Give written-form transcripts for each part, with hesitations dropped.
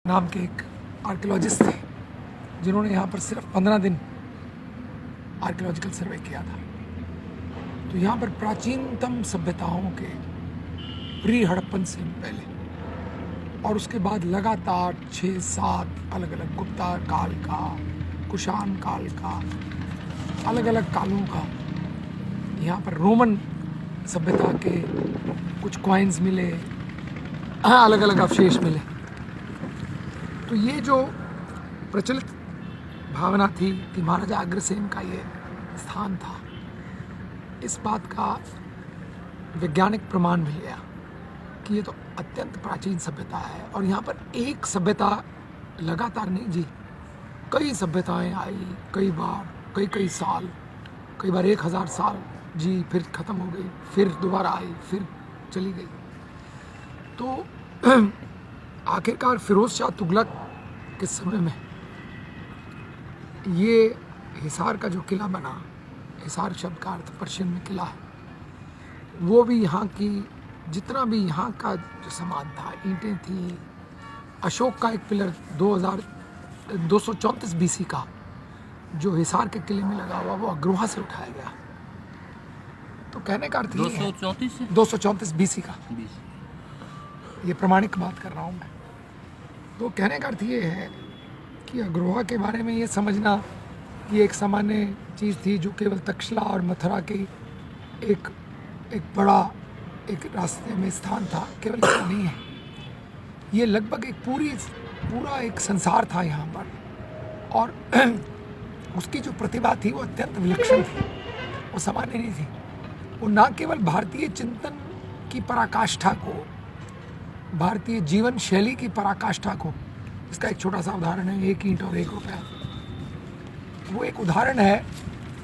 नाम के एक आर्कियोलॉजिस्ट थे जिन्होंने यहाँ पर सिर्फ 15 दिन आर्कियोलॉजिकल सर्वे किया था। तो यहाँ पर प्राचीनतम सभ्यताओं के प्री हड़प्पन से पहले और उसके बाद लगातार 6-7 अलग अलग गुप्ता काल का, कुषाण काल का, अलग अलग कालों का यहाँ पर रोमन सभ्यता के कुछ कॉइन्स मिले, अलग अलग अवशेष मिले। तो ये जो प्रचलित भावना थी कि महाराजा अग्रसेन का ये स्थान था, इस बात का वैज्ञानिक प्रमाण मिल गया कि ये तो अत्यंत प्राचीन सभ्यता है। और यहाँ पर एक सभ्यता लगातार नहीं जी, कई सभ्यताएं आई, कई बार, कई साल, कई बार 1000 साल जी, फिर ख़त्म हो गई, फिर दोबारा आई, फिर चली गई। तो आखिरकार फिरोज शाह तुगलक के समय में ये हिसार का जो किला बना, हिसार शब्द का अर्थ पर्शियन में किला है, वो भी यहाँ की जितना भी यहाँ का जो सामान था, ईंटें थी, अशोक का एक पिलर 234 बीसी का जो हिसार के किले में लगा हुआ, वो अग्रोहा से उठाया गया। तो कहने का अर्थ 234 बीसी का, ये प्रमाणिक बात कर रहा हूँ मैं। तो कहने का अर्थ ये है कि अग्रोहा के बारे में ये समझना कि एक सामान्य चीज़ थी जो केवल तक्षशिला और मथुरा के एक बड़ा एक रास्ते में स्थान था, केवल इसका नहीं है। ये लगभग एक पूरा एक संसार था यहाँ पर, और उसकी जो प्रतिभा थी वो अत्यंत विलक्षण थी, वो सामान्य नहीं थी। वो न केवल भारतीय चिंतन की पराकाष्ठा को, भारतीय जीवन शैली की पराकाष्ठा को, इसका एक छोटा सा उदाहरण है, 1 ईंट और 1 रुपया। वो एक उदाहरण है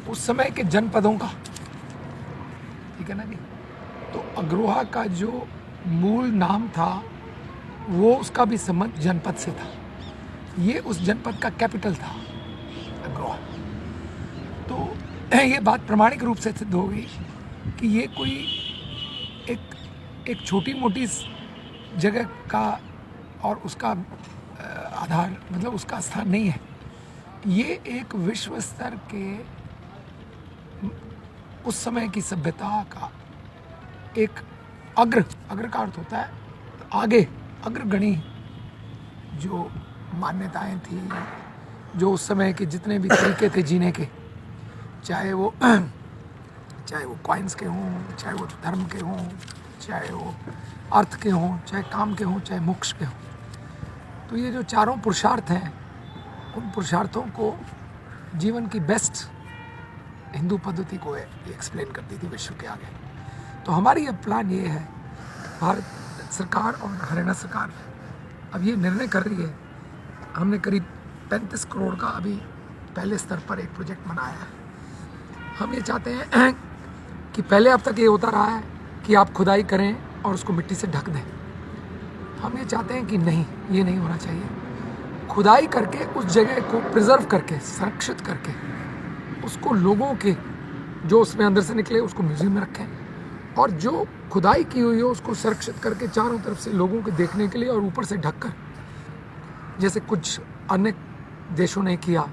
उस समय के जनपदों का, ठीक है ना जी। तो अग्रोहा का जो मूल नाम था वो उसका भी संबंध जनपद से था, ये उस जनपद का कैपिटल था अग्रोहा। तो ये बात प्रमाणिक रूप से सिद्ध हो गई कि ये कोई एक छोटी मोटी जगह का और उसका आधार, मतलब उसका स्थान नहीं है। ये एक विश्व स्तर के उस समय की सभ्यता का एक अग्र का अर्थ होता है आगे, अग्रगणी जो मान्यताएं थी, जो उस समय के जितने भी तरीके थे जीने के, चाहे वो कॉइन्स के हों, चाहे वो धर्म के हों, चाहे वो अर्थ के हों, चाहे काम के हों, चाहे मोक्ष के हों। तो ये जो चारों पुरुषार्थ हैं, उन पुरुषार्थों को जीवन की बेस्ट हिंदू पद्धति को एक्सप्लेन करती थी विश्व के आगे। तो हमारी अब प्लान ये है, भारत सरकार और हरियाणा सरकार अब ये निर्णय कर रही है, हमने करीब 35 करोड़ का अभी पहले स्तर पर एक प्रोजेक्ट बनाया है। हम ये चाहते हैं कि पहले अब तक ये होता रहा है कि आप खुदाई करें और उसको मिट्टी से ढक दें। हम ये चाहते हैं कि नहीं, ये नहीं होना चाहिए। खुदाई करके उस जगह को प्रिजर्व करके, संरक्षित करके, उसको लोगों के जो उसमें अंदर से निकले उसको म्यूजियम में रखें, और जो खुदाई की हुई हो उसको सुरक्षित करके चारों तरफ से लोगों के देखने के लिए और ऊपर से ढककर, जैसे कुछ अन्य देशों ने किया।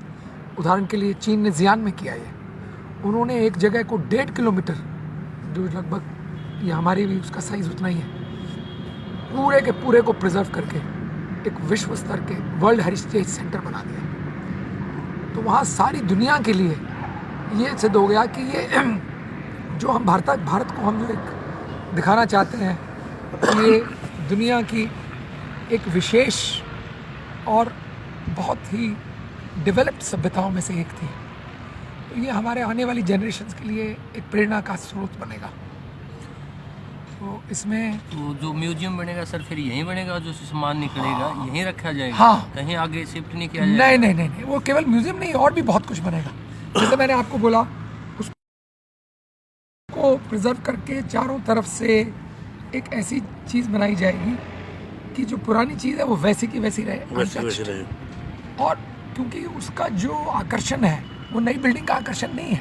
उदाहरण के लिए चीन ने ज़ियान में किया ये, उन्होंने एक जगह को 1.5 किलोमीटर, जो लगभग ये हमारी भी उसका साइज़ उतना ही है, पूरे के पूरे को प्रिजर्व करके एक विश्व स्तर के वर्ल्ड हेरिटेज सेंटर बना दिया। तो वहाँ सारी दुनिया के लिए ये सिद्ध हो गया कि ये जो हम भारत को हम जो एक दिखाना चाहते हैं, ये दुनिया की एक विशेष और बहुत ही डेवलप्ड सभ्यताओं में से एक थी। तो ये हमारे आने वाली जनरेशन्स के लिए एक प्रेरणा का स्रोत बनेगा। तो इसमें तो जो म्यूजियम बनेगा सर, फिर यहीं बनेगा, जो सामान निकलेगा यहीं रखा जाएगा? हाँ, कहीं आगे शिफ्ट नहीं किया जाएगा? नहीं, वो केवल म्यूजियम नहीं, और भी बहुत कुछ बनेगा। जैसे मैंने आपको बोला, उसको प्रिजर्व करके चारों तरफ से एक ऐसी चीज़ बनाई जाएगी कि जो पुरानी चीज़ है वो वैसी की वैसी रहे। और क्योंकि उसका जो आकर्षण है वो नई बिल्डिंग का आकर्षण नहीं है।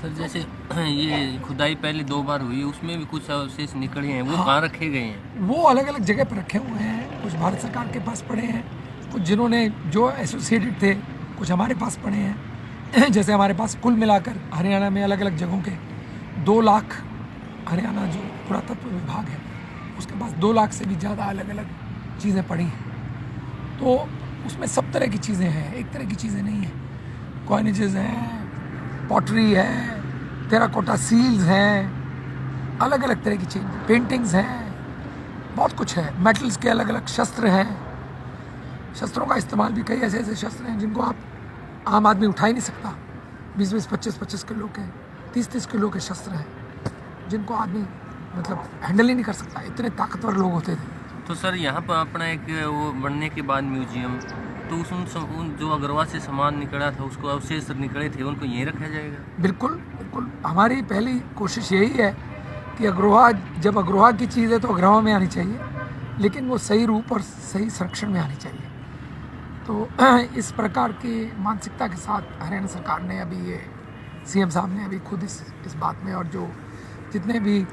सर जैसे ये खुदाई पहले 2 बार हुई, उसमें भी कुछ अवशेष निकले हैं, वो कहाँ रखे गए हैं? वो अलग अलग जगह पर रखे हुए हैं। कुछ भारत सरकार के पास पढ़े हैं, कुछ जिन्होंने जो एसोसिएटेड थे कुछ हमारे पास पढ़े हैं। जैसे हमारे पास कुल मिलाकर हरियाणा में अलग अलग जगहों के 2 लाख, हरियाणा जो पुरातत्व विभाग है उसके पास 2 लाख से भी ज़्यादा अलग अलग चीज़ें पड़ी हैं। तो उसमें सब तरह की चीज़ें हैं, एक तरह की चीज़ें नहीं हैं। कॉइनेजेस हैं, पॉटरी है, टेराकोटा सील्स हैं, अलग अलग तरह की चीज़, पेंटिंग्स हैं, बहुत कुछ है। मेटल्स के अलग अलग शस्त्र हैं। शस्त्रों का इस्तेमाल भी कई ऐसे ऐसे शस्त्र हैं जिनको आप आम आदमी उठा ही नहीं सकता। 20-20, 25-25 किलो के, 30-30 किलो के शस्त्र हैं जिनको आदमी मतलब हैंडल ही नहीं कर सकता, इतने ताकतवर लोग होते थे। तो सर यहाँ पर अपना एक वो बनने के बाद म्यूजियम, तो उन जो अग्रवाल से सामान निकला था, उसको अवशेष निकले थे, उनको यहीं रखा जाएगा? बिल्कुल बिल्कुल, हमारी पहली कोशिश यही है कि अग्रवाल, जब अग्रवाल की चीज़ है तो अग्रवाल में आनी चाहिए, लेकिन वो सही रूप और सही संरक्षण में आनी चाहिए। तो इस प्रकार की मानसिकता के साथ हरियाणा सरकार ने अभी ये सीएम साहब ने अभी खुद इस बात में, और जो जितने भी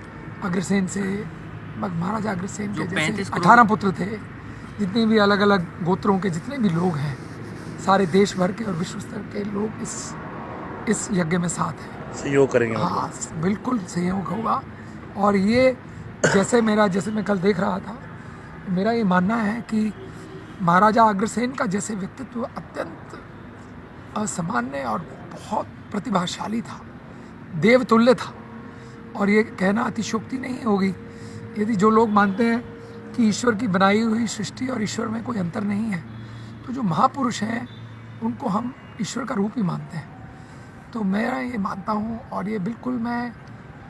अग्रसेन से, महाराजा अग्रसेन के जैसे 18 पुत्र थे, जितने भी अलग अलग गोत्रों के जितने भी लोग हैं, सारे देश भर के और विश्व स्तर के लोग इस यज्ञ में साथ हैं, सहयोग करेंगे। हाँ बिल्कुल सहयोग होगा। और ये जैसे मैं कल देख रहा था, मेरा ये मानना है कि महाराजा अग्रसेन का जैसे व्यक्तित्व अत्यंत असामान्य और बहुत प्रतिभाशाली था, देवतुल्य था। और ये कहना अतिशयोक्ति नहीं होगी यदि जो लोग मानते हैं कि ईश्वर की बनाई हुई सृष्टि और ईश्वर में कोई अंतर नहीं है, तो जो महापुरुष हैं उनको हम ईश्वर का रूप ही मानते हैं। तो मैं ये मानता हूँ, और ये बिल्कुल मैं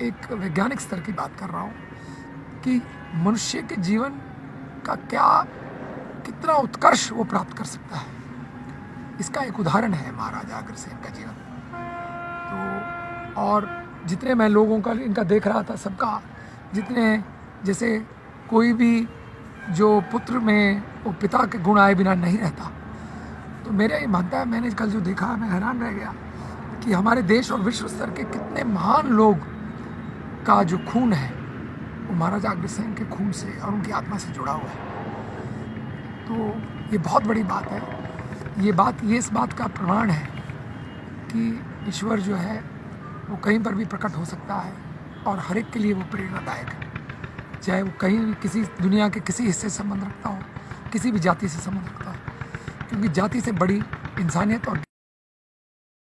एक वैज्ञानिक स्तर की बात कर रहा हूँ, कि मनुष्य के जीवन का कितना उत्कर्ष वो प्राप्त कर सकता है, इसका एक उदाहरण है महाराजा अग्रसेन का जीवन। तो और जितने मैं लोगों का इनका देख रहा था, सबका जितने, जैसे कोई भी जो पुत्र में वो पिता के गुण आए बिना नहीं रहता, तो मेरा ये मानता है, मैंने कल जो देखा मैं हैरान रह गया कि हमारे देश और विश्व स्तर के कितने महान लोग का जो खून है वो महाराजा अग्रसेन के खून से और उनकी आत्मा से जुड़ा हुआ है। तो ये बहुत बड़ी बात है। ये इस बात का प्रमाण है कि ईश्वर जो है वो कहीं पर भी प्रकट हो सकता है, और हर एक के लिए वो प्रेरणादायक है, चाहे वो कहीं भी किसी दुनिया के किसी हिस्से से संबंध रखता हो, किसी भी जाति से संबंध रखता हो, क्योंकि जाति से बड़ी इंसानियत और